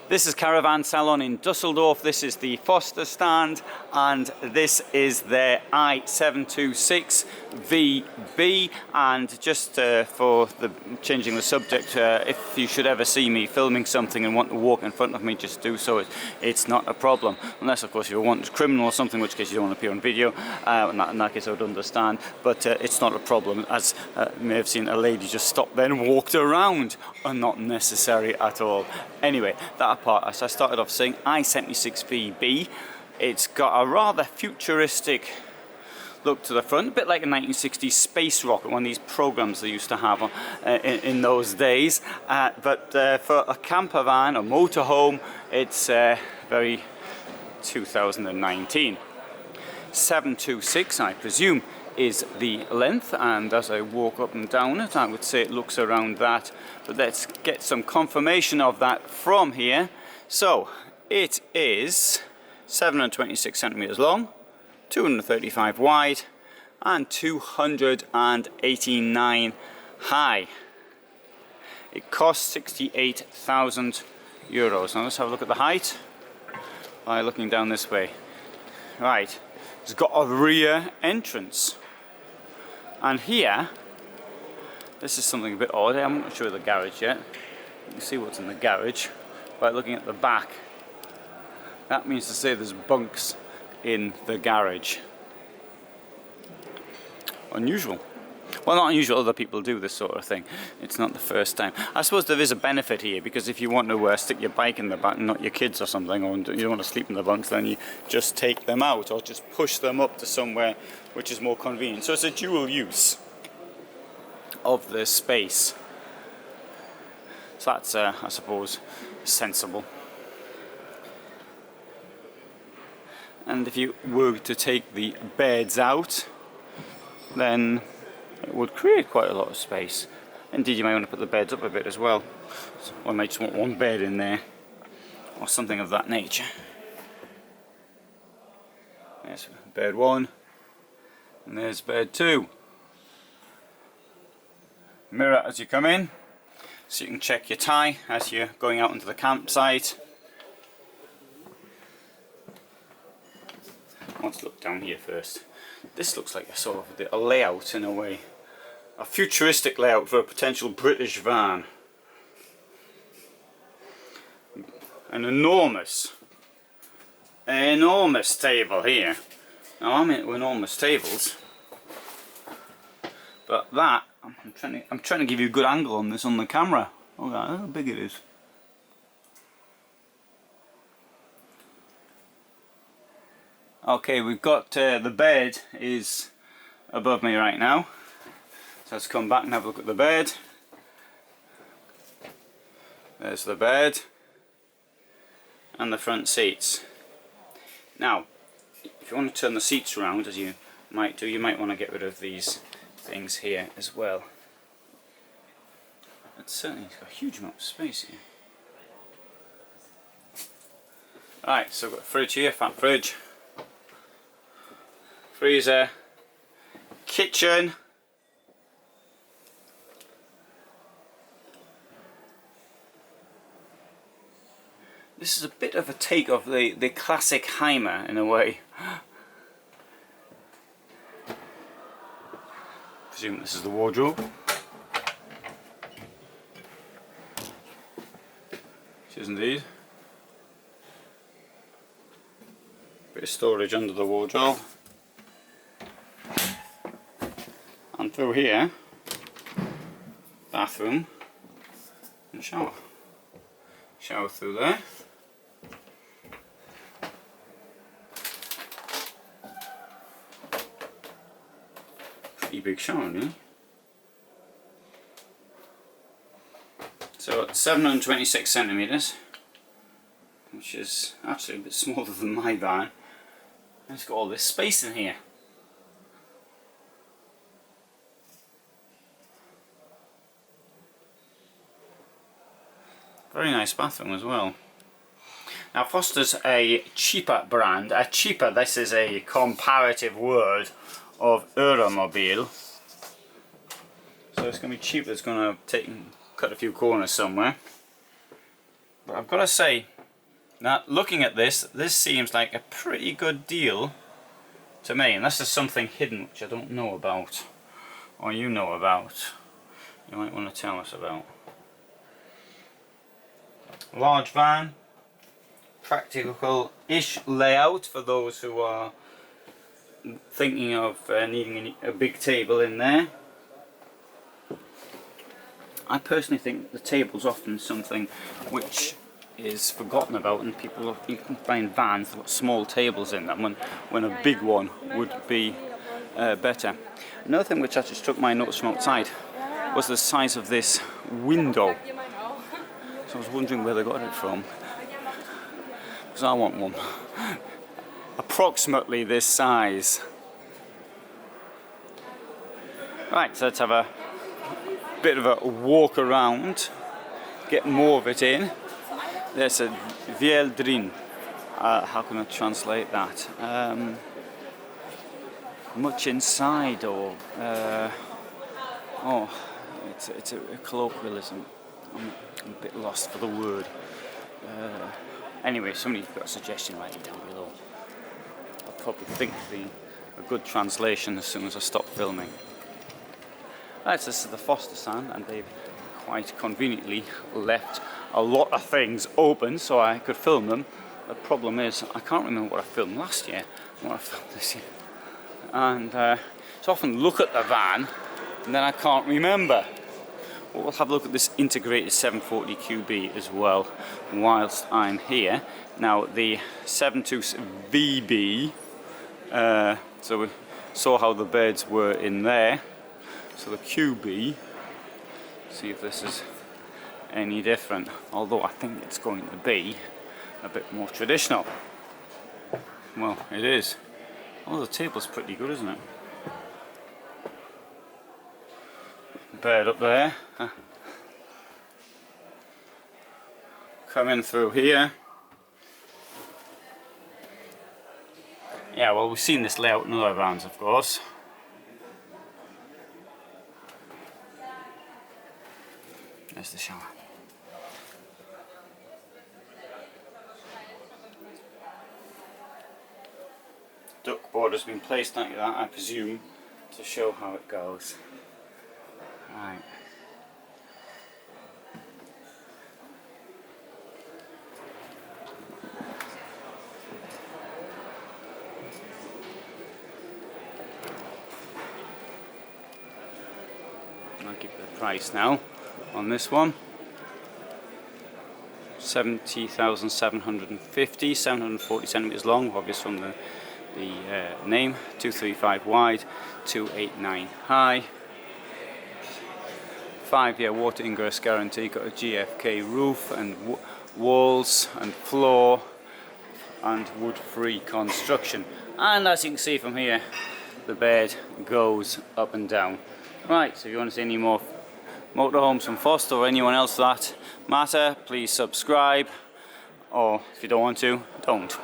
This is Caravan Salon in Dusseldorf. This is the Forster stand, and this is their i726 VB. And just for changing the subject, if you should ever see me filming something and want to walk in front of me, just do so. It's not a problem, unless of course you're a wanted criminal or something, in which case you don't want to appear on video. In that case I would understand, but it's not a problem, as you may have seen a lady just stopped then and walked around, and not necessary at all. Anyway, that apart, as I started off saying, i726 VB. It's got a rather futuristic look to the front, a bit like a 1960s space rocket, one of these programs they used to have in those days. But for a camper van or motorhome, it's very 2019. 726, I presume, is the length, and as I walk up and down it, I would say it looks around that. But let's get some confirmation of that from here. So it is 726 centimeters long, 235 wide, and 289 high. It costs 68,000 euros. Now let's have a look at the height by looking down this way. Right, it's got a rear entrance, and here, this is something a bit odd. I'm not sure of the garage yet. You can see what's in the garage by looking at the back. That means to say there's bunks in the garage. Unusual. Well, not unusual, other people do this sort of thing. It's not the first time. I suppose there is a benefit here, because if you want to stick your bike in the back and not your kids or something, or you don't want to sleep in the bunks, then you just take them out or just push them up to somewhere which is more convenient. So it's a dual use of the space. So that's, I suppose, sensible. And if you were to take the beds out, then it would create quite a lot of space. Indeed, you might want to put the beds up a bit as well. Or I might just want one bed in there, or something of that nature. There's bed 1, and there's bed 2. Mirror as you come in, so you can check your tie as you're going out into the campsite. Let's look down here first. This looks like a sort of a layout in a way. A futuristic layout for a potential British van. An enormous table here. Now I'm into enormous tables, but that I'm trying to give you a good angle on this on the camera. Oh, look how big it is. Okay, we've got the bed is above me right now. So let's come back and have a look at the bed. There's the bed and the front seats. Now, if you want to turn the seats around, as you might do, you might want to get rid of these things here as well. It's certainly got a huge amount of space here. Right, so we've got a fridge here, fat fridge. Freezer, kitchen, this is a bit of a take of the classic Heimer in a way. Presume this is the wardrobe. It is indeed. Bit of storage under the wardrobe. And through here, bathroom and shower. Shower through there. Pretty big shower, really. So it's 726 centimeters, which is actually a bit smaller than my van. And it's got all this space in here. Very nice bathroom as well. Now Forster's a cheaper brand. This is a comparative word of Eura Mobil. So it's going to be cheaper. It's going to cut a few corners somewhere. But I've got to say, Now, looking at this seems like a pretty good deal to me, unless there's something hidden which I don't know about, or you know about, you might want to tell us about. Large van, practical-ish layout for those who are thinking of needing a big table in there. I personally think the table's often something which is forgotten about, and you can find vans that have small tables in them when a big one would be better. Another thing which actually struck my notice from outside was the size of this window. So I was wondering where they got it from, because I want one approximately this size. Right, so let's have a bit of a walk around, get more of it in. There's a Vieldrin. How can I translate that? Much inside, or it's a colloquialism. I'm a bit lost for the word. Anyway, somebody's got a suggestion, write it down below. I'll probably think of a good translation as soon as I stop filming. Right, so this is the Forster stand, and they've quite conveniently left a lot of things open so I could film them. The problem is I can't remember what I filmed last year and what I filmed this year. And so often look at the van and then I can't remember. Well, we'll have a look at this integrated 740 QB as well whilst I'm here. Now the 7.2 VB, so we saw how the beds were in there. So the QB, see if this is any different, although I think it's going to be a bit more traditional. Well, it is. Oh, the table's pretty good, isn't it? Bed up there. Coming through here. Yeah, well, we've seen this layout in other vans, of course. There's the shower. Duck board has been placed like that, I presume, to show how it goes. Right. I'll give the price now on this one. 70,750, 740 centimeters long, obvious from the name. 235 wide, 289 high. 5-year water ingress guarantee. Got a GFK roof and walls and floor and wood-free construction. And as you can see from here, the bed goes up and down. Right, so if you want to see any more motorhomes from Forster or anyone else for that matter, please subscribe, or if you don't want to, don't.